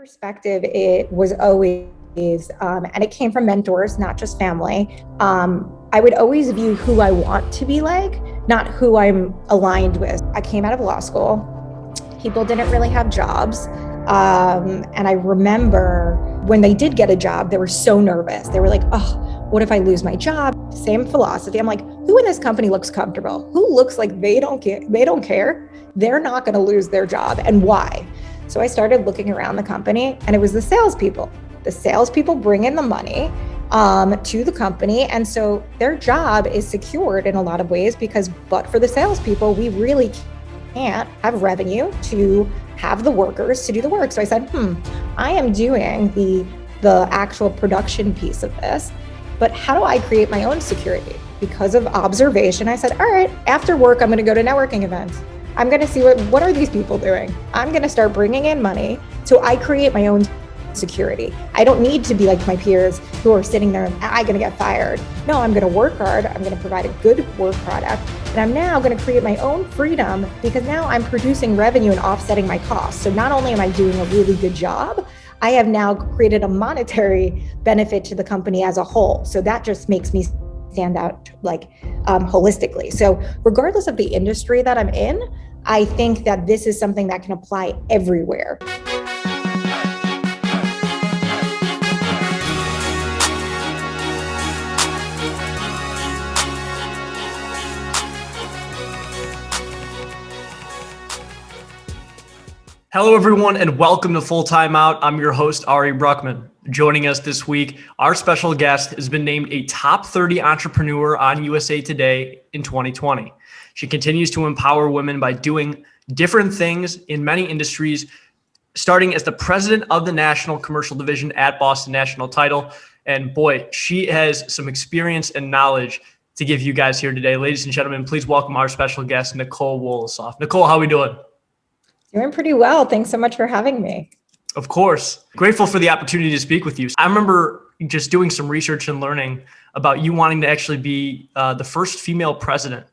perspective, it was always, and it came from mentors, not just family. I would always view who I want to be like, not who I'm aligned with. I came out of law school. People didn't really have jobs. And I remember when they did get a job, they were so nervous. They were like, oh, what if I lose my job? Same philosophy. I'm like, who in this company looks comfortable? Who looks like they don't care? They're not going to lose their job. And why? So I started looking around the company, and it was the salespeople. The salespeople bring in the money to the company. And so their job is secured in a lot of ways because, but for the salespeople, we really can't have revenue to have the workers to do the work. So I said, I am doing the actual production piece of this, but how do I create my own security? Because of observation, I said, all right, after work, I'm going to go to networking events. I'm going to see what are these people doing? I'm going to start bringing in money. So I create my own security. I don't need to be like my peers who are sitting there and I'm going to get fired. No, I'm going to work hard. I'm going to provide a good work product. And I'm now going to create my own freedom because now I'm producing revenue and offsetting my costs. So not only am I doing a really good job, I have now created a monetary benefit to the company as a whole. So that just makes me stand out holistically. So regardless of the industry that I'm in, I think that this is something that can apply everywhere. Hello, everyone, and welcome to Full Timeout. I'm your host, Ari Bruckman. Joining us this week, our special guest has been named a top 30 entrepreneur on USA Today in 2020. She continues to empower women by doing different things in many industries, starting as the president of the National Commercial Division at Boston National Title. And boy, she has some experience and knowledge to give you guys here today. Ladies and gentlemen, please welcome our special guest, Nicole Wolosoff. Nicole, how are we doing? Doing pretty well. Thanks so much for having me. Of course. Grateful for the opportunity to speak with you. I remember just doing some research and learning about you wanting to actually be the first female president.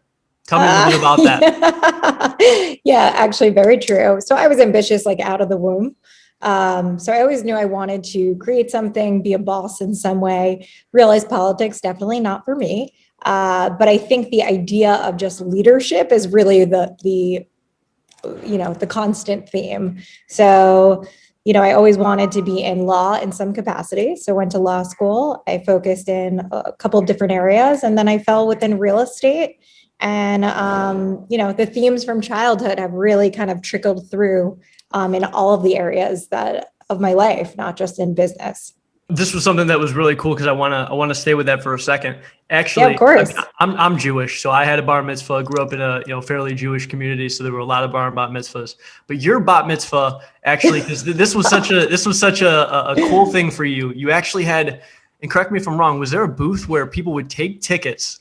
Tell me a little bit about that. Yeah, actually very true. So I was ambitious, out of the womb. So I always knew I wanted to create something, be a boss in some way. Realized politics, definitely not for me. But I think the idea of just leadership is really the constant theme. So, I always wanted to be in law in some capacity. So went to law school. I focused in a couple of different areas, and then I fell within real estate. And, the themes from childhood have really kind of trickled through in all of the areas of my life, not just in business. This was something that was really cool because I want to stay with that for a second. Actually, yeah, of course. I'm Jewish, so I had a bar mitzvah. Grew up in a fairly Jewish community, so there were a lot of bar and bat mitzvahs. But your bat mitzvah, actually, because this was such a cool thing for you. You actually had, and correct me if I'm wrong, was there a booth where people would take tickets,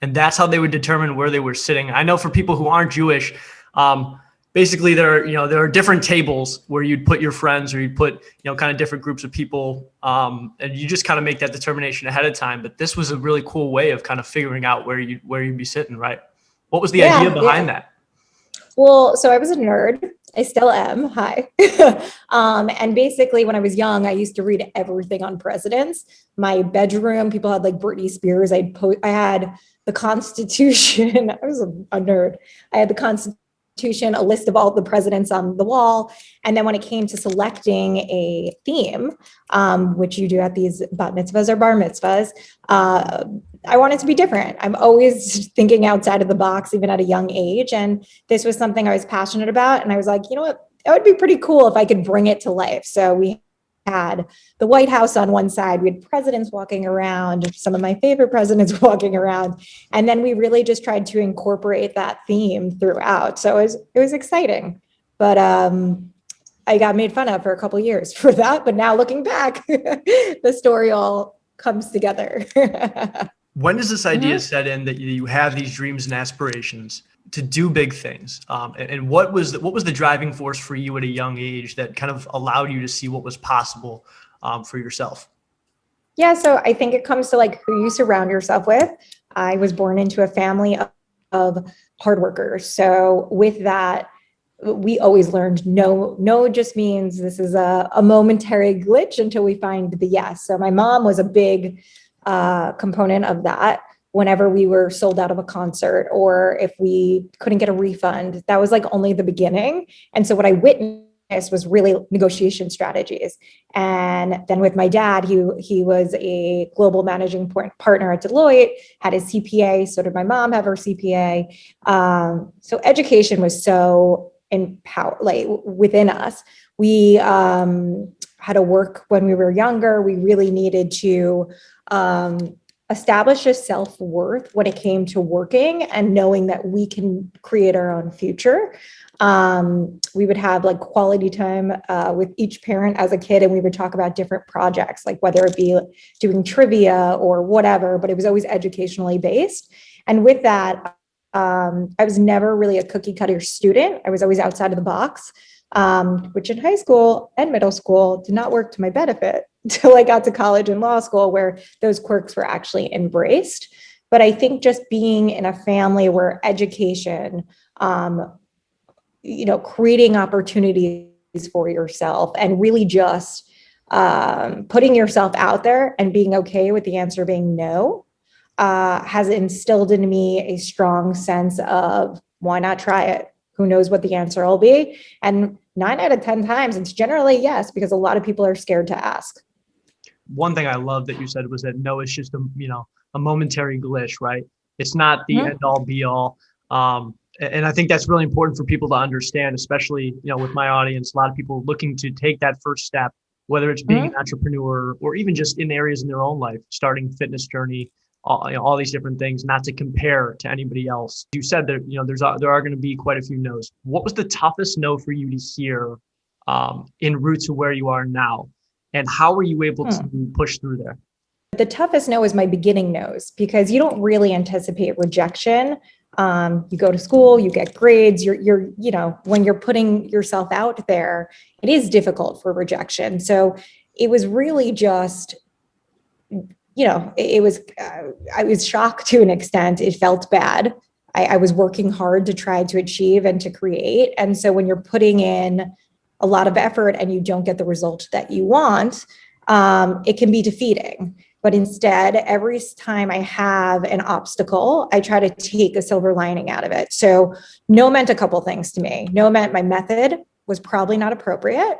and that's how they would determine where they were sitting? I know for people who aren't Jewish, basically, there are different tables where you'd put your friends or you'd put, kind of different groups of people, and you just kind of make that determination ahead of time. But this was a really cool way of kind of figuring out where you'd be sitting, right? What was the idea behind that? Well, so I was a nerd. I still am. Hi. And basically, when I was young, I used to read everything on presidents. My bedroom, people had Britney Spears. I had the Constitution. I was a nerd. I had the Constitution, a list of all the presidents on the wall. And then when it came to selecting a theme, which you do at these bat mitzvahs or bar mitzvahs, I wanted to be different. I'm always thinking outside of the box, even at a young age. And this was something I was passionate about. And I was like, you know what? It would be pretty cool if I could bring it to life. So we had the White House on one side, we had presidents walking around, some of my favorite presidents walking around. And then we really just tried to incorporate that theme throughout. So it was exciting, but I got made fun of for a couple of years for that. But now looking back, the story all comes together. When does this idea set in that you have these dreams and aspirations to do big things? And what was the driving force for you at a young age that kind of allowed you to see what was possible for yourself? Yeah, so I think it comes to who you surround yourself with. I was born into a family of hard workers. So with that, we always learned no just means this is a momentary glitch until we find the yes. So my mom was a big component of that. Whenever we were sold out of a concert, or if we couldn't get a refund, that was like only the beginning. And so what I witnessed was really negotiation strategies. And then with my dad, he was a global managing partner at Deloitte, had his CPA. So did my mom have her CPA. So education was so like within us. We had to work when we were younger. We really needed to establish a self-worth when it came to working and knowing that we can create our own future. We would have like quality time with each parent as a kid, and we would talk about different projects, like whether it be doing trivia or whatever, but it was always educationally based. And with that, I was never really a cookie cutter student. I was always outside of the box, which in high school and middle school did not work to my benefit until I got to college and law school, where those quirks were actually embraced. But I think just being in a family where education, creating opportunities for yourself and really just putting yourself out there and being okay with the answer being no, has instilled in me a strong sense of why not try it? Who knows what the answer will be? And 9 out of 10 times, it's generally yes, because a lot of people are scared to ask. One thing I love that you said was that no is just a momentary glitch, right? It's not the end all be all. And I think that's really important for people to understand, especially, with my audience, a lot of people looking to take that first step, whether it's being an entrepreneur or even just in areas in their own life, starting fitness journey, all these different things, not to compare to anybody else. You said that, there are going to be quite a few no's. What was the toughest no for you to hear en route to where you are now? And how were you able to push through there? The toughest no is my beginning no's, because you don't really anticipate rejection. You go to school, you get grades, when you're putting yourself out there, it is difficult for rejection. So it was really just, I was shocked to an extent. It felt bad. I was working hard to try to achieve and to create. And so when you're putting in a lot of effort and you don't get the result that you want, it can be defeating. But instead, every time I have an obstacle, I try to take a silver lining out of it. So no meant a couple things to me. No meant my method was probably not appropriate.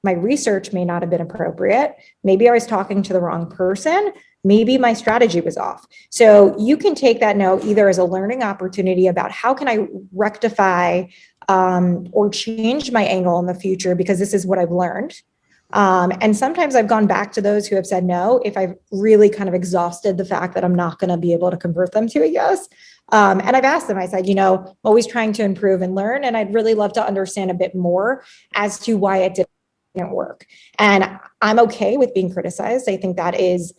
My research may not have been appropriate. Maybe I was talking to the wrong person. Maybe my strategy was off. So you can take that no either as a learning opportunity about how can I rectify or change my angle in the future, because this is what I've learned. And sometimes I've gone back to those who have said no if I've really kind of exhausted the fact that I'm not going to be able to convert them to a yes. And I've asked them, I said, always trying to improve and learn. And I'd really love to understand a bit more as to why it didn't work. And I'm okay with being criticized. I think that is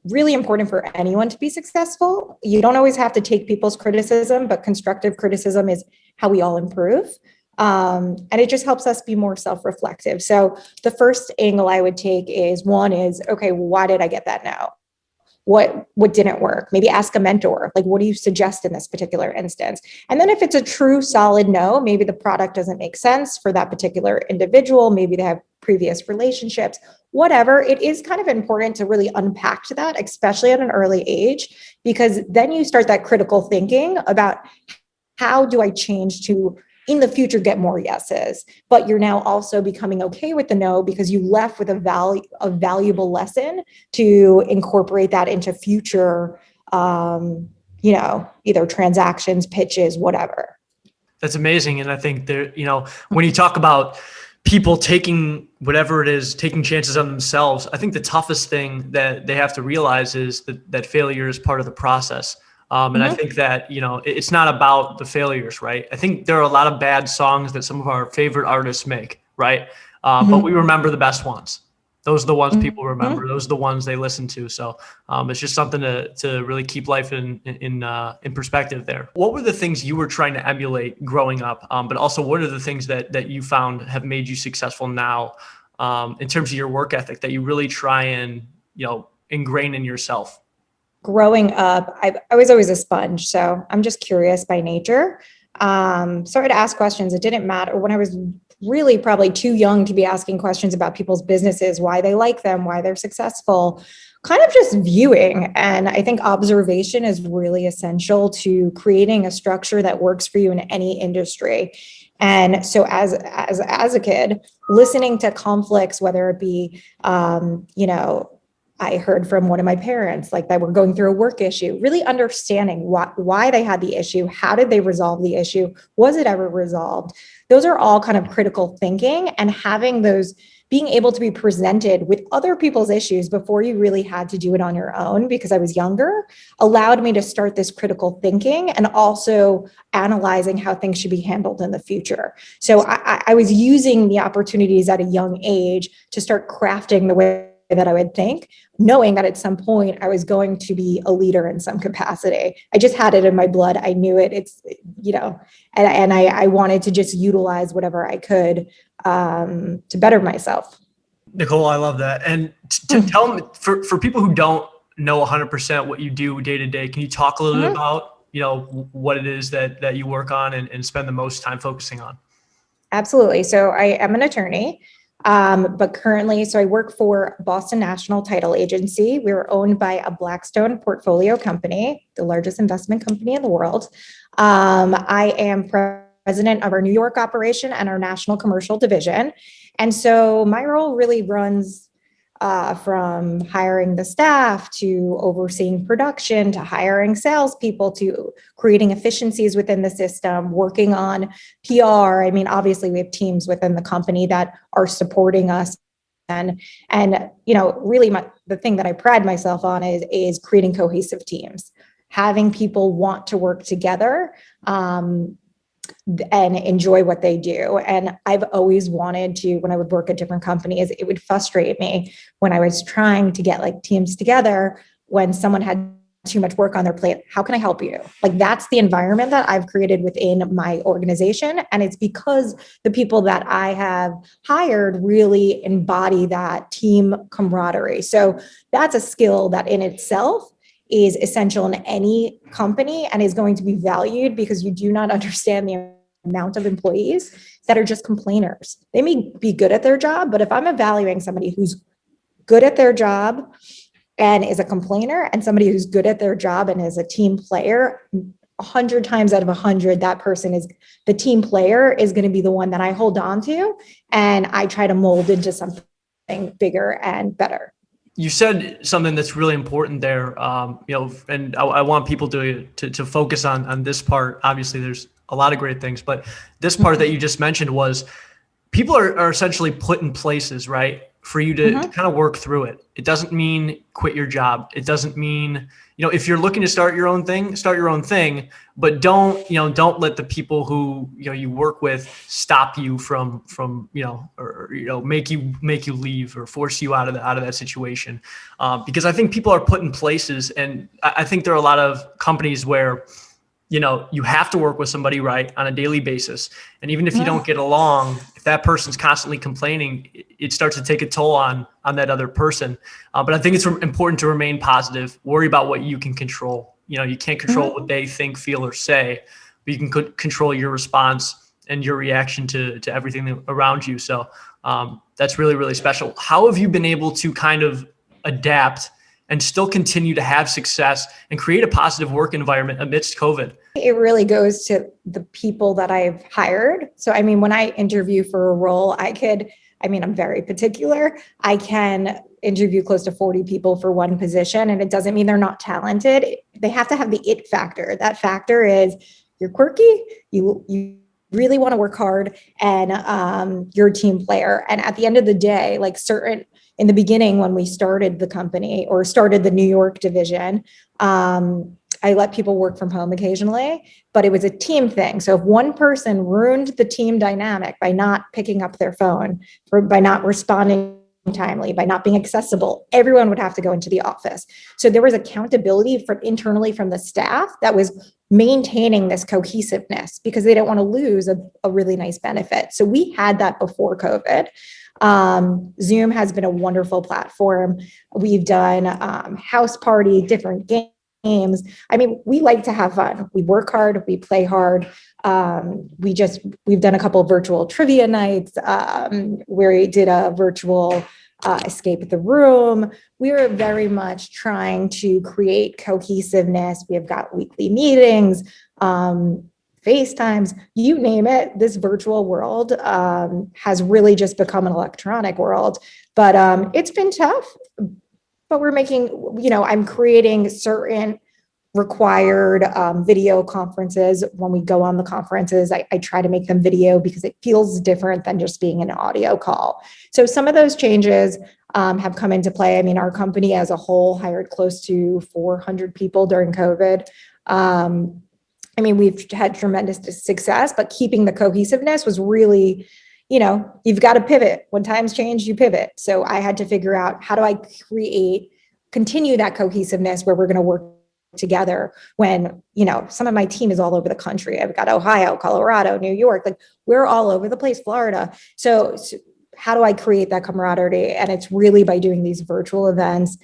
really important for anyone to be successful. You don't always have to take people's criticism, but constructive criticism is how we all improve. And it just helps us be more self-reflective. So the first angle I would take is, one is, okay, why did I get that no? What didn't work? Maybe ask a mentor, like, what do you suggest in this particular instance? And then if it's a true solid no, maybe the product doesn't make sense for that particular individual. Maybe they have previous relationships, whatever. It is kind of important to really unpack that, especially at an early age, because then you start that critical thinking about how do I change to in the future get more yeses, but you're now also becoming okay with the no because you left with a valuable lesson to incorporate that into future, either transactions, pitches, whatever. That's amazing. And I think there, when you talk about people taking whatever it is, taking chances on themselves, I think the toughest thing that they have to realize is that failure is part of the process. And I think that, it's not about the failures, right? I think there are a lot of bad songs that some of our favorite artists make, right? But we remember the best ones. Those are the ones people remember. Those are the ones they listen to. So it's just something to really keep life in perspective there. What were the things you were trying to emulate growing up? But also, what are the things that you found have made you successful now in terms of your work ethic that you really try and, ingrain in yourself? Growing up, I was always a sponge. So I'm just curious by nature. So I'd ask questions. It didn't matter when I was really probably too young to be asking questions about people's businesses, why they like them, why they're successful, kind of just viewing. And I think observation is really essential to creating a structure that works for you in any industry. And so as a kid, listening to conflicts, whether it be, I heard from one of my parents, like that we're going through a work issue, really understanding why they had the issue, how did they resolve the issue, was it ever resolved? Those are all kind of critical thinking, and having those, being able to be presented with other people's issues before you really had to do it on your own, because I was younger, allowed me to start this critical thinking and also analyzing how things should be handled in the future. So I was using the opportunities at a young age to start crafting the way that I would think, knowing that at some point I was going to be a leader in some capacity. I just had it in my blood. I knew it. It's, and I wanted to just utilize whatever I could to better myself. Nicole, I love that. And to tell me, for people who don't know 100% what you do day to day, can you talk a little bit about, what it is that you work on and spend the most time focusing on? Absolutely. So I am an attorney. But currently, so I work for Boston National Title Agency. We were owned by a Blackstone portfolio company, the largest investment company in the world. I am president of our New York operation and our national commercial division. And so my role really runs from hiring the staff to overseeing production to hiring salespeople to creating efficiencies within the system, working on PR. I mean, obviously, we have teams within the company that are supporting us. And really the thing that I pride myself on is creating cohesive teams, having people want to work together and enjoy what they do. And I've always wanted to, when I would work at different companies, it would frustrate me when I was trying to get like teams together when someone had too much work on their plate. How can I help you? Like, that's the environment that I've created within my organization. And it's because the people that I have hired really embody that team camaraderie. So that's a skill that in itself is essential in any company and is going to be valued, because you do not understand the amount of employees that are just complainers. They may be good at their job, but if I'm evaluating somebody who's good at their job and is a complainer, and somebody who's good at their job and is a team player, 100 times out of 100, that person is the team player is going to be the one that I hold on to and I try to mold into something bigger and better. You said something that's really important there, and I want people to focus on this part. Obviously, there's a lot of great things, but this part that you just mentioned was people are essentially put in places, right, for you to kind of work through it. It doesn't mean quit your job. It doesn't mean, if you're looking to start your own thing, but don't let the people who, you work with stop you from, make you leave or force you out of that situation. Because I think people are put in places, and I think there are a lot of companies where, you have to work with somebody, right, on a daily basis. And even if you don't get along, if that person's constantly complaining, it starts to take a toll on that other person. But I think it's important to remain positive, worry about what you can control. You can't control what they think, feel, or say, but you can control your response and your reaction to everything around you. So that's really, really special. How have you been able to kind of adapt and still continue to have success and create a positive work environment amidst COVID? It really goes to the people that I've hired. So, I mean, when I interview for a role, I'm very particular. I can interview close to 40 people for one position, and it doesn't mean they're not talented. They have to have the it factor. That factor is you're quirky, you really want to work hard, and you're a team player. And at the end of the day, in the beginning, when we started the company or started the New York division, I let people work from home occasionally, but it was a team thing. So if one person ruined the team dynamic by not picking up their phone, or by not responding timely, by not being accessible, everyone would have to go into the office. So there was accountability internally from the staff that was maintaining this cohesiveness, because they don't want to lose a really nice benefit. So we had that before COVID. Zoom has been a wonderful platform. We've done house party, different games, games. I mean, we like to have fun. We work hard, we play hard. We've done a couple of virtual trivia nights where we did a virtual escape the room. We are very much trying to create cohesiveness. We have got weekly meetings, FaceTimes, you name it. This virtual world has really just become an electronic world, but it's been tough. But we're making, I'm creating certain required video conferences. When we go on the conferences, I try to make them video because it feels different than just being an audio call. So some of those changes have come into play. I mean, our company as a whole hired close to 400 people during COVID. I mean, we've had tremendous success, but keeping the cohesiveness was really, you've got to pivot. When times change, you pivot. So I had to figure out, how do I continue that cohesiveness where we're going to work together when, some of my team is all over the country. I've got Ohio, Colorado, New York, like we're all over the place, Florida. So how do I create that camaraderie? And it's really by doing these virtual events,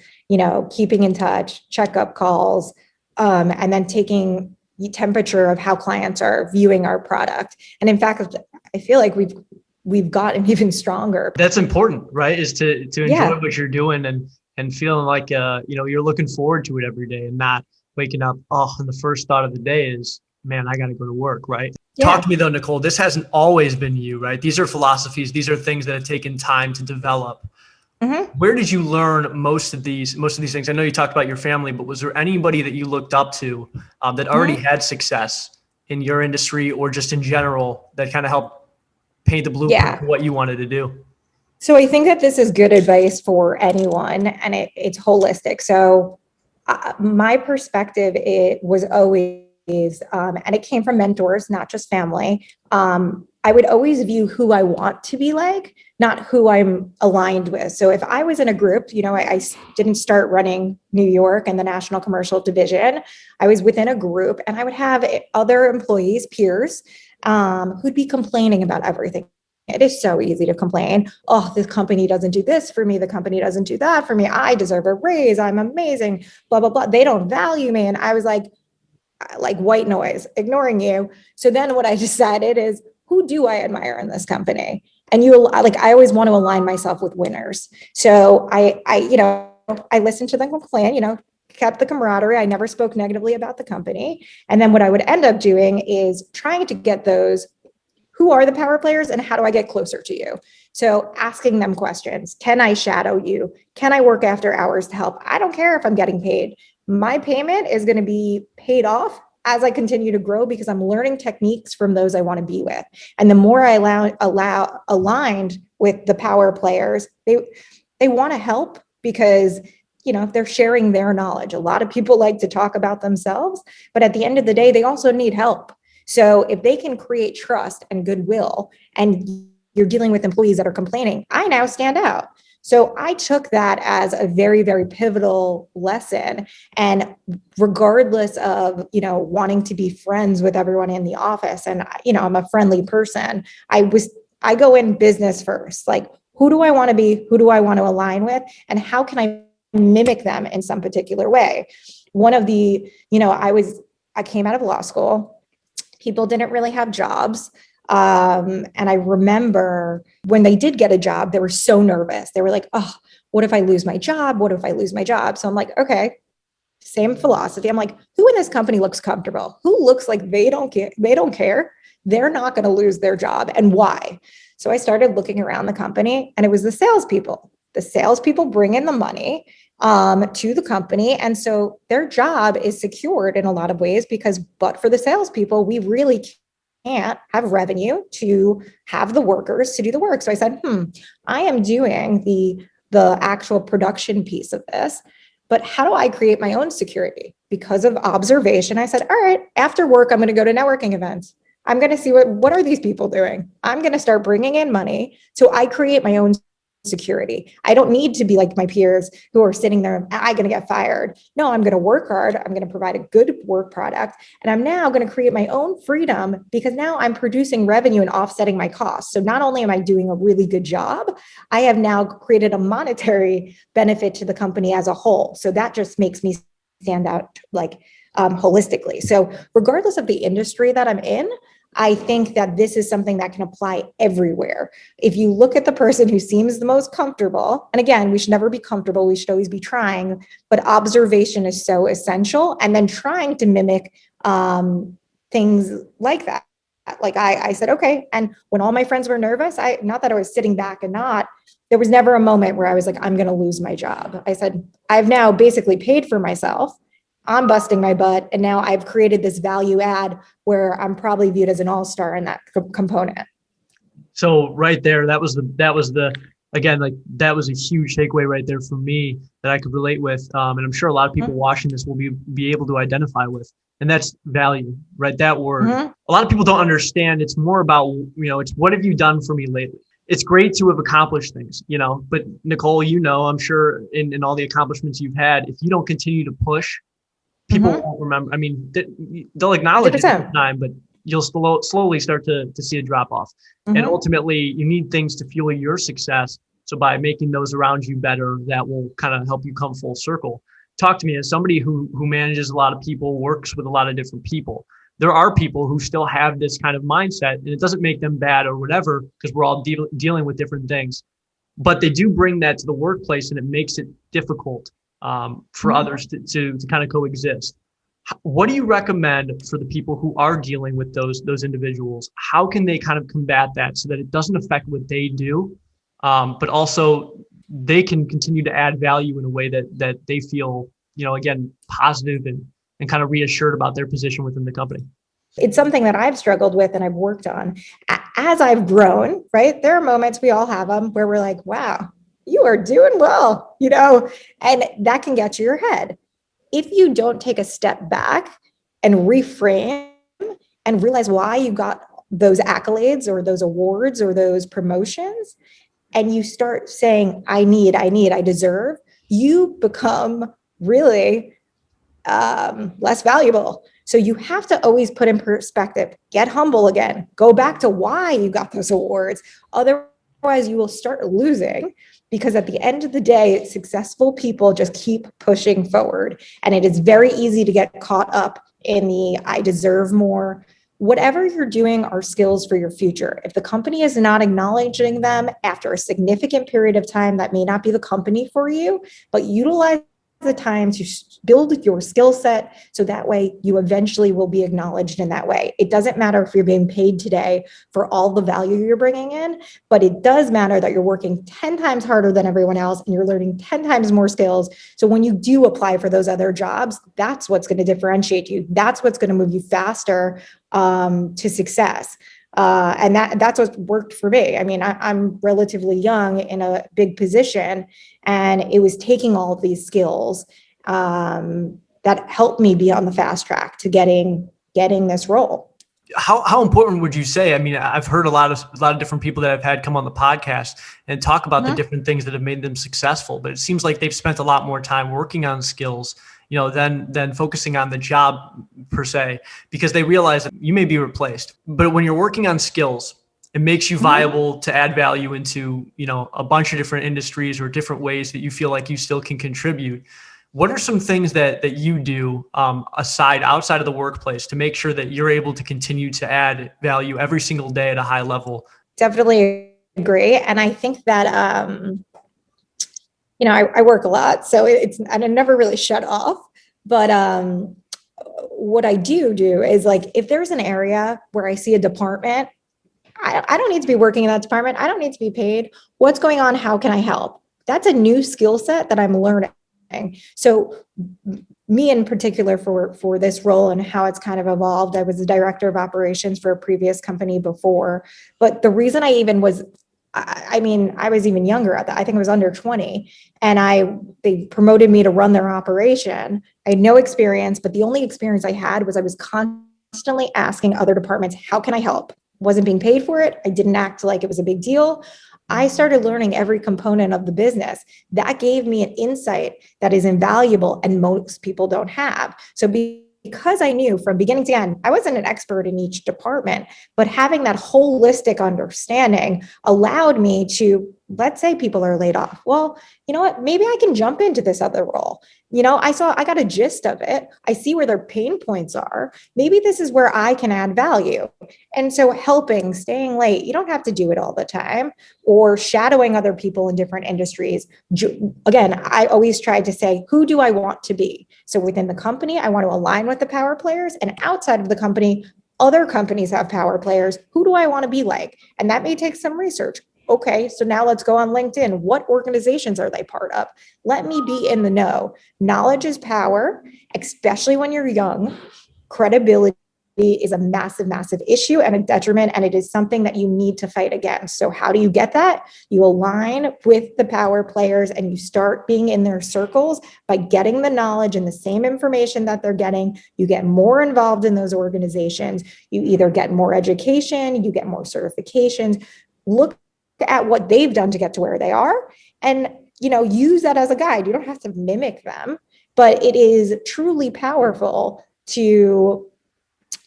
keeping in touch, checkup calls, and then taking the temperature of how clients are viewing our product. And in fact, I feel like we've gotten even stronger. That's important, right? Is to enjoy what you're doing and feeling like you're looking forward to it every day and not waking up, and the first thought of the day is, man, I got to go to work, right? Yeah. Talk to me though, Nicole. This hasn't always been you, right? These are philosophies. These are things that have taken time to develop. Mm-hmm. Where did you learn most of these things? I know you talked about your family, but was there anybody that you looked up to that already had success in your industry or just in general that kind of helped paint the blueprint for what you wanted to do? So I think that this is good advice for anyone, and it's holistic. So my perspective, it was always, and it came from mentors, not just family. I would always view who I want to be like, not who I'm aligned with. So if I was in a group, I didn't start running New York and the national commercial division. I was within a group and I would have other employees, peers, who'd be complaining about everything. It is so easy to complain. Oh, this company doesn't do this for me. The company doesn't do that for me. I deserve a raise. I'm amazing, blah, blah, blah. They don't value me. And I was like white noise, ignoring you. So then what I decided is, who do I admire in this company? And I always want to align myself with winners. So I listened to them complain, kept the camaraderie. I never spoke negatively about the company. And then what I would end up doing is trying to get those, who are the power players and how do I get closer to you? So asking them questions. Can I shadow you? Can I work after hours to help? I don't care if I'm getting paid. My payment is going to be paid off as I continue to grow because I'm learning techniques from those I want to be with. And the more I allow aligned with the power players, they want to help because they're sharing their knowledge. A lot of people like to talk about themselves, but at the end of the day, they also need help. So if they can create trust and goodwill, and you're dealing with employees that are complaining, I now stand out. So I took that as a very, very pivotal lesson. And regardless of, wanting to be friends with everyone in the office, and, I'm a friendly person, I go in business first. Like, who do I want to be? Who do I want to align with? And how can I mimic them in some particular way? One of the, I came out of law school. People didn't really have jobs. And I remember when they did get a job, they were so nervous. They were like, oh, what if I lose my job? What if I lose my job? So I'm like, okay, same philosophy. I'm like, who in this company looks comfortable? Who looks like they don't care? They're not going to lose their job, and why? So I started looking around the company, and it was the salespeople. The salespeople bring in the money to the company. And so their job is secured in a lot of ways but for the salespeople, we really can't have revenue to have the workers to do the work. So I said, I am doing the actual production piece of this, but how do I create my own security? Because of observation, I said, all right, after work, I'm going to go to networking events. I'm going to see what are these people doing? I'm going to start bringing in money. So I create my own security. I don't need to be like my peers who are sitting there, am I going to get fired? No, I'm going to work hard. I'm going to provide a good work product. And I'm now going to create my own freedom because now I'm producing revenue and offsetting my costs. So not only am I doing a really good job, I have now created a monetary benefit to the company as a whole. So that just makes me stand out like holistically. So regardless of the industry that I'm in, I think that this is something that can apply everywhere. If you look at the person who seems the most comfortable, and again, we should never be comfortable, we should always be trying, but observation is so essential. And then trying to mimic things like that. Like I said, okay. And when all my friends were nervous, not that I was sitting back and there was never a moment where I was like, I'm going to lose my job. I said, I've now basically paid for myself. I'm busting my butt. And now I've created this value add where I'm probably viewed as an all-star in that component. So right there, that was again, like that was a huge takeaway right there for me that I could relate with. And I'm sure a lot of people watching this will be able to identify with. And that's value, right? That word. A lot of people don't understand. It's more about, it's what have you done for me lately? It's great to have accomplished things, but Nicole, I'm sure in all the accomplishments you've had, if you don't continue to push, people won't remember. I mean, they'll acknowledge 100%. It at the time, but you'll slowly start to see a drop off. And ultimately, you need things to fuel your success. So by making those around you better, that will kind of help you come full circle. Talk to me as somebody who manages a lot of people, works with a lot of different people. There are people who still have this kind of mindset, and it doesn't make them bad or whatever, because we're all dealing with different things. But they do bring that to the workplace, and it makes it difficult for others to kind of coexist. What do you recommend for the people who are dealing with those individuals? How can they kind of combat that so that it doesn't affect what they do, but also they can continue to add value in a way that they feel, again, positive and kind of reassured about their position within the company? It's something that I've struggled with and I've worked on. As I've grown, right? There are moments, we all have them, where we're like, wow, you are doing well, and that can get to your head. If you don't take a step back and reframe and realize why you got those accolades or those awards or those promotions, and you start saying, I deserve, you become really less valuable. So you have to always put in perspective, get humble again, go back to why you got those awards. Otherwise, you will start losing, because at the end of the day, successful people just keep pushing forward. And it is very easy to get caught up in the I deserve more. Whatever you're doing are skills for your future. If the company is not acknowledging them after a significant period of time, that may not be the company for you, but utilize the time to build your skill set so that way you eventually will be acknowledged in that way. It doesn't matter if you're being paid today for all the value you're bringing in, but it does matter that you're working 10 times harder than everyone else and you're learning 10 times more skills. So when you do apply for those other jobs, that's what's going to differentiate you. That's what's going to move you faster to success. And that's what worked for me. I mean, I'm relatively young in a big position, and it was taking all of these skills that helped me be on the fast track to getting this role. How important would you say? I mean, I've heard a lot of different people that I've had come on the podcast and talk about the different things that have made them successful, but it seems like they've spent a lot more time working on skills, than focusing on the job per se, because they realize that you may be replaced. But when you're working on skills, it makes you viable to add value into, a bunch of different industries or different ways that you feel like you still can contribute. What are some things that you do outside of the workplace to make sure that you're able to continue to add value every single day at a high level? Definitely agree. And I think that, I work a lot, so I never really shut off. But what I do is, like, if there's an area where I see a department, I don't need to be working in that department. I don't need to be paid. What's going on? How can I help? That's a new skill set that I'm learning. So me in particular for this role and how it's kind of evolved, I was the director of operations for a previous company before. But the reason I even was, I was even younger at that. I think I was under 20, and they promoted me to run their operation. I had no experience, but the only experience I had was I was constantly asking other departments, how can I help? Wasn't being paid for it. I didn't act like it was a big deal. I started learning every component of the business. That gave me an insight that is invaluable and most people don't have. So because I knew from beginning to end, I wasn't an expert in each department, but having that holistic understanding allowed me to let's say people are laid off. Well, you know what? Maybe I can jump into this other role. I got a gist of it. I see where their pain points are. Maybe this is where I can add value. And so helping, staying late, you don't have to do it all the time, or shadowing other people in different industries. Again, I always try to say, who do I want to be? So within the company, I want to align with the power players, and outside of the company, other companies have power players. Who do I want to be like? And that may take some research. Okay, so now let's go on LinkedIn. What organizations are they part of? Let me be in the know. Knowledge is power, especially when you're young. Credibility is a massive, massive issue and a detriment, and it is something that you need to fight against. So how do you get that? You align with the power players and you start being in their circles by getting the knowledge and the same information that they're getting. You get more involved in those organizations. You either get more education, you get more certifications. Look at what they've done to get to where they are, and use that as a guide. You don't have to mimic them, but it is truly powerful to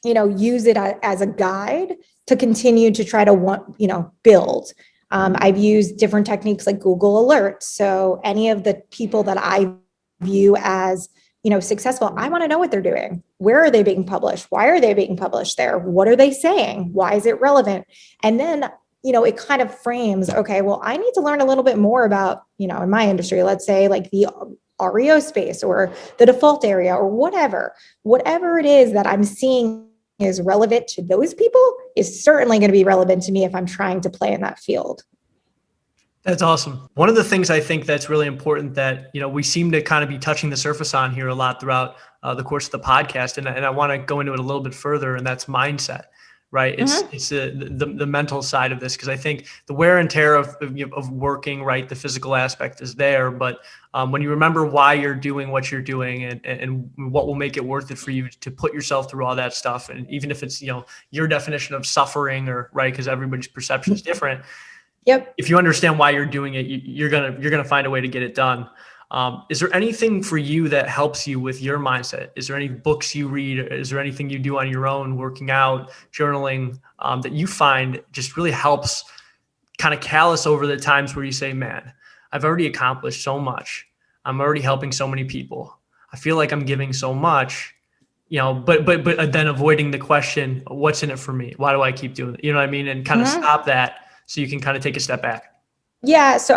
use it as a guide to continue to try to build. I've used different techniques like Google Alerts. So any of the people that I view as successful, I want to know what they're doing. Where are they being published? Why are they being published there? What are they saying? Why is it relevant? And then it kind of frames, okay, well, I need to learn a little bit more about, in my industry, let's say like the REO space or the default area or whatever it is that I'm seeing is relevant to those people is certainly going to be relevant to me if I'm trying to play in that field. That's awesome. One of the things I think that's really important that, we seem to kind of be touching the surface on here a lot throughout the course of the podcast. And I want to go into it a little bit further, and that's mindset. Right. It's the mental side of this, because I think the wear and tear of working, right, the physical aspect is there. But when you remember why you're doing what you're doing and what will make it worth it for you to put yourself through all that stuff, and even if it's, your definition of suffering, or right, because everybody's perception is different. Yep. If you understand why you're doing it, you're gonna find a way to get it done. Is there anything for you that helps you with your mindset? Is there any books you read? Is there anything you do on your own, working out, journaling, that you find just really helps kind of callous over the times where you say, man, I've already accomplished so much. I'm already helping so many people. I feel like I'm giving so much, but then avoiding the question, what's in it for me? Why do I keep doing it? You know what I mean? And kind of stop that so you can kind of take a step back. Yeah. So,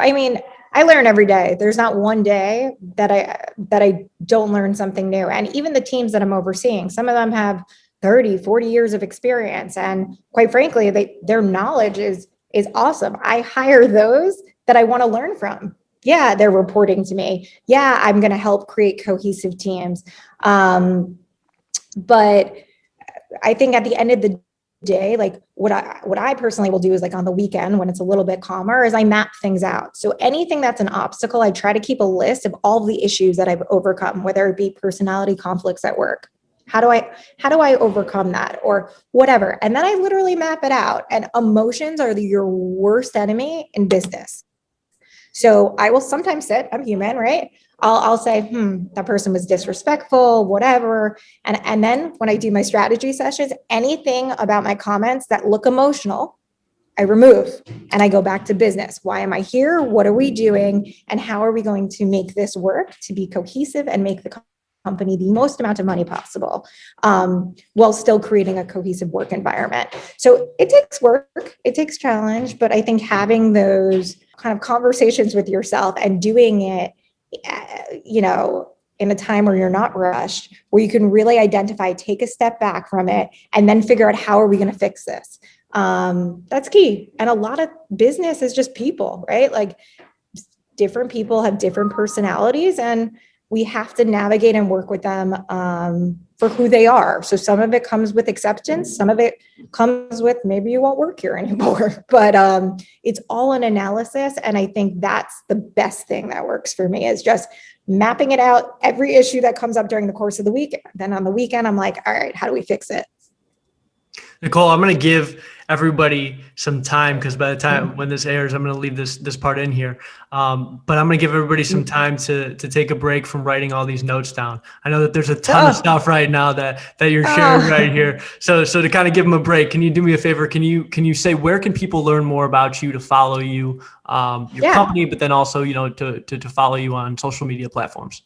I learn every day. There's not one day that I don't learn something new. And even the teams that I'm overseeing, some of them have 30, 40 years of experience. And quite frankly, their knowledge is awesome. I hire those that I want to learn from. Yeah, they're reporting to me. Yeah, I'm going to help create cohesive teams. But I think at the end of the day, like what I personally will do is, like on the weekend when it's a little bit calmer, is I map things out. So anything that's an obstacle, I try to keep a list of all the issues that I've overcome, whether it be personality conflicts at work. How do I overcome that, or whatever? And then I literally map it out. And emotions are your worst enemy in business. So I will sometimes I'm human, right? I'll say, that person was disrespectful, whatever. And then when I do my strategy sessions, anything about my comments that look emotional, I remove and I go back to business. Why am I here? What are we doing? And how are we going to make this work to be cohesive and make the company the most amount of money possible, while still creating a cohesive work environment? So it takes work, it takes challenge, but I think having those kind of conversations with yourself and doing it, in a time where you're not rushed, where you can really identify, take a step back from it, and then figure out how are we going to fix this. That's key. And a lot of business is just people, right? Like different people have different personalities, and we have to navigate and work with them for who they are. So some of it comes with acceptance. Some of it comes with maybe you won't work here anymore, but it's all an analysis. And I think that's the best thing that works for me, is just mapping it out, every issue that comes up during the course of the week. Then on the weekend, I'm like, all right, how do we fix it? Nicole, I'm going to give everybody some time because by the time when this airs, I'm going to leave this part in here. But I'm going to give everybody some time to take a break from writing all these notes down. I know that there's a ton of stuff right now that you're sharing right here. So to kind of give them a break, can you do me a favor? Can you say where can people learn more about you, to follow you, your company, but then also, to follow you on social media platforms?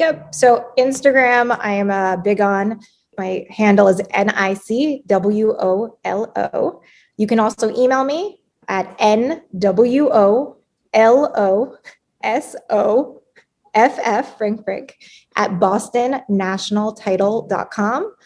Yep. So Instagram, I am big on. My handle is NICWOLO. You can also email me at NWOLOSOFF, Frank, at bostonnationaltitle.com.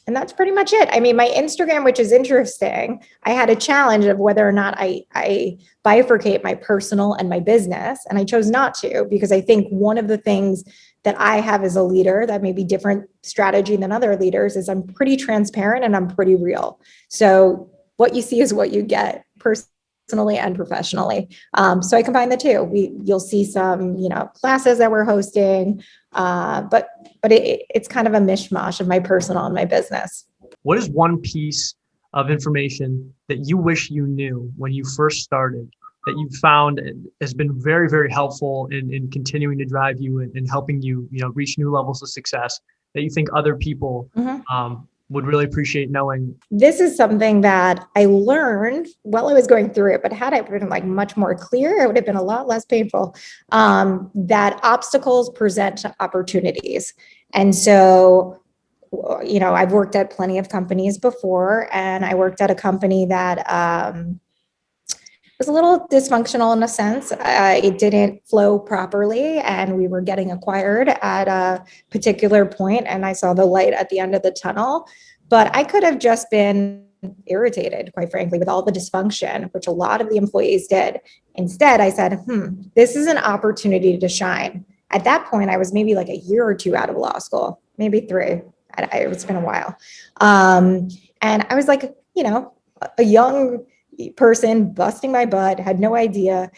And that's pretty much it. I mean, my Instagram, which is interesting, I had a challenge of whether or not I bifurcate my personal and my business. And I chose not to, because I think one of the things that I have as a leader that may be different strategy than other leaders is I'm pretty transparent and I'm pretty real. So what you see is what you get, personally and professionally. So I combine the two. You'll see some, classes that we're hosting, but it's kind of a mishmash of my personal and my business. What is one piece of information that you wish you knew when you first started that you found has been very, very helpful in continuing to drive you and helping you, reach new levels of success that you think other people would really appreciate knowing? This is something that I learned while I was going through it, but had I been much more clear, it would have been a lot less painful, that obstacles present opportunities. And so, I've worked at plenty of companies before, and I worked at a company that was a little dysfunctional in a sense. It didn't flow properly, and we were getting acquired at a particular point, and I saw the light at the end of the tunnel. But I could have just been irritated, quite frankly, with all the dysfunction, which a lot of the employees did. Instead, I said, this is an opportunity to shine. At that point, I was maybe like a year or two out of law school, maybe 3. It's been a while. And I was like, a young person busting my butt, had no idea.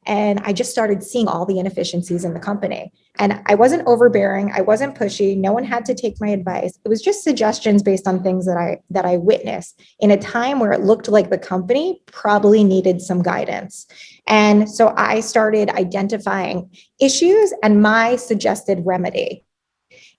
And I just started seeing all the inefficiencies in the company. And I wasn't overbearing. I wasn't pushy. No one had to take my advice. It was just suggestions based on things that I witnessed in a time where it looked like the company probably needed some guidance. And so I started identifying issues and my suggested remedy.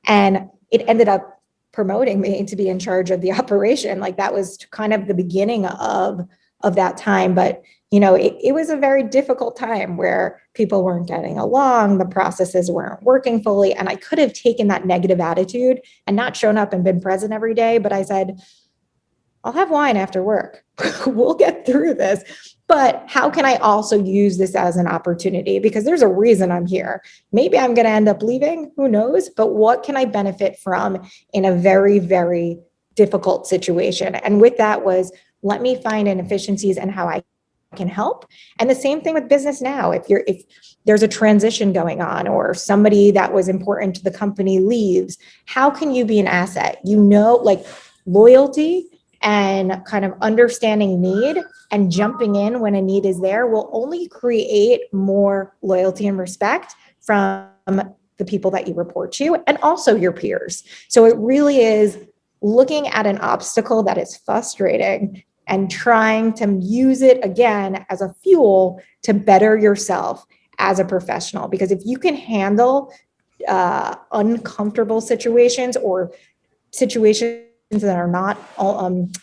And it ended up promoting me to be in charge of the operation. Like, that was kind of the beginning of that time. But it was a very difficult time where people weren't getting along, the processes weren't working fully. And I could have taken that negative attitude and not shown up and been present every day. But I said, I'll have wine after work. We'll get through this. But how can I also use this as an opportunity? Because there's a reason I'm here. Maybe I'm going to end up leaving, who knows? But what can I benefit from in a very, very difficult situation? And with that was, let me find inefficiencies and how I can help. And the same thing with business now. If there's a transition going on, or somebody that was important to the company leaves, how can you be an asset? Like loyalty and kind of understanding need and jumping in when a need is there will only create more loyalty and respect from the people that you report to and also your peers. So it really is looking at an obstacle that is frustrating and trying to use it again as a fuel to better yourself as a professional. Because if you can handle uncomfortable situations or situations that are not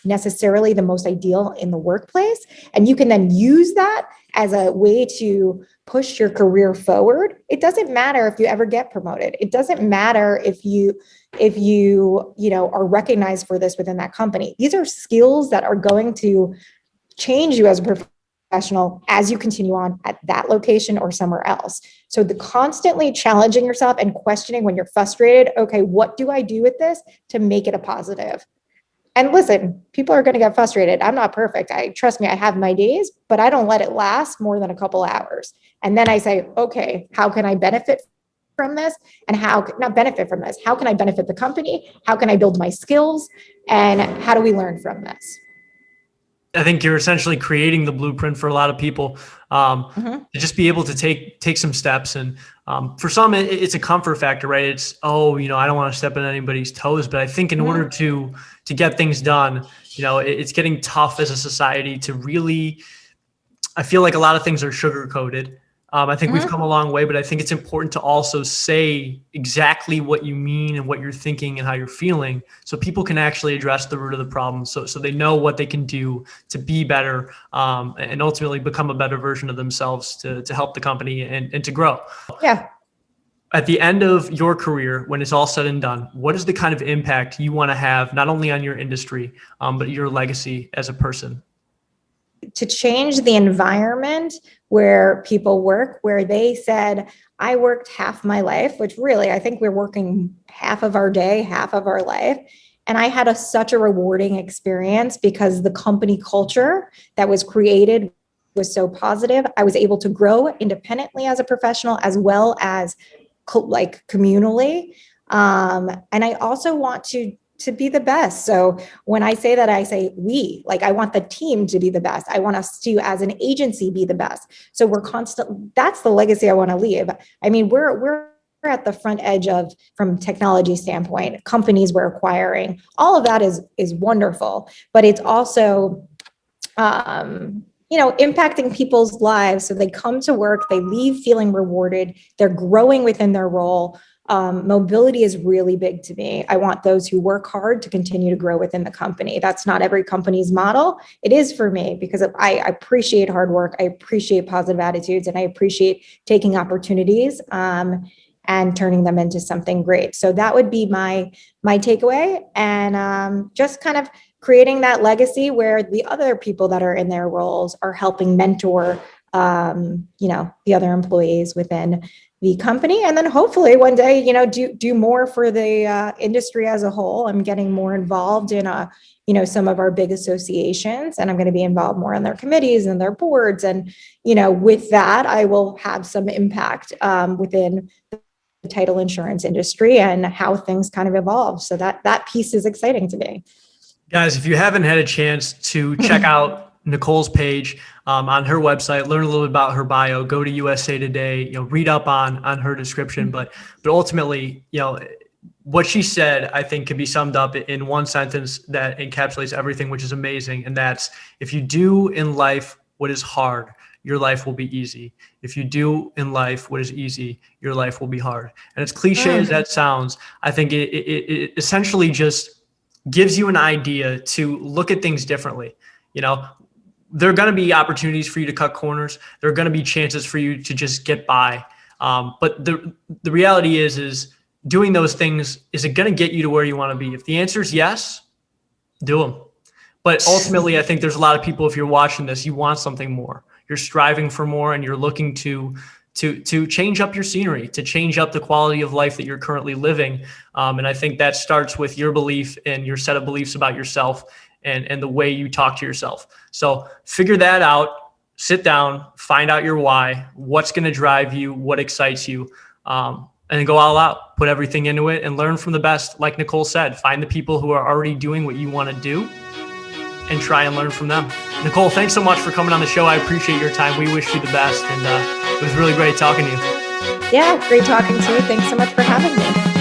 necessarily the most ideal in the workplace, and you can then use that as a way to push your career forward, it doesn't matter if you ever get promoted. It doesn't matter if you are recognized for this within that company. These are skills that are going to change you as a professional as you continue on at that location or somewhere else. So the constantly challenging yourself and questioning when you're frustrated, okay, what do I do with this to make it a positive? And listen, people are going to get frustrated. I'm not perfect. Trust me, I have my days, but I don't let it last more than a couple hours. And then I say, okay, how can I benefit from this? And how can I benefit the company? How can I build my skills? And how do we learn from this? I think you're essentially creating the blueprint for a lot of people to just be able to take some steps. And for some, it's a comfort factor, right? It's, I don't want to step on anybody's toes. But I think in order to to get things done. It's getting tough as a society to really, I feel like a lot of things are sugar coated. I think we've come a long way, but I think it's important to also say exactly what you mean and what you're thinking and how you're feeling, so people can actually address the root of the problem. So they know what they can do to be better, and ultimately become a better version of themselves to help the company and to grow. Yeah. At the end of your career, when it's all said and done, what is the kind of impact you want to have, not only on your industry, but your legacy as a person? To change the environment where people work, where they said, I worked half my life, which really, I think we're working half of our day, half of our life. And I had such a rewarding experience because the company culture that was created was so positive. I was able to grow independently as a professional, as well as communally. And I also want to be the best. So when I say that, I say we, I want the team to be the best. I want us to, as an agency, be the best. So that's the legacy I want to leave. I mean, we're at the front edge from technology standpoint, companies we're acquiring, all of that is wonderful, but it's also, impacting people's lives. So they come to work, they leave feeling rewarded, they're growing within their role. Mobility is really big to me. I want those who work hard to continue to grow within the company. That's not every company's model. It is for me because I appreciate hard work. I appreciate positive attitudes, and I appreciate taking opportunities and turning them into something great. So that would be my takeaway, and just kind of creating that legacy where the other people that are in their roles are helping mentor, the other employees within the company, and then hopefully one day, do more for the industry as a whole. I'm getting more involved in, some of our big associations, and I'm going to be involved more in their committees and their boards. And, with that, I will have some impact within the title insurance industry and how things kind of evolve. So that piece is exciting to me. Guys, if you haven't had a chance to check out Nicole's page on her website, learn a little bit about her bio, go to USA Today, read up on her description. But ultimately, what she said, I think, can be summed up in one sentence that encapsulates everything, which is amazing. And that's, if you do in life what is hard, your life will be easy. If you do in life what is easy, your life will be hard. And as cliche as that sounds, I think it essentially just gives you an idea to look at things differently. There are going to be opportunities for you to cut corners. There are going to be chances for you to just get by. But the reality is doing those things, is it going to get you to where you want to be? If the answer is yes, do them. But ultimately, I think there's a lot of people, if you're watching this, you want something more. You're striving for more, and you're looking to change up your scenery, to change up the quality of life that you're currently living. And I think that starts with your belief and your set of beliefs about yourself and the way you talk to yourself. So figure that out, sit down, find out your why, what's going to drive you, what excites you, and then go all out, put everything into it and learn from the best. Like Nicole said, find the people who are already doing what you want to do and try and learn from them. Nicole, thanks so much for coming on the show. I appreciate your time. We wish you the best. And it was really great talking to you. Yeah, great talking to you. Thanks so much for having me.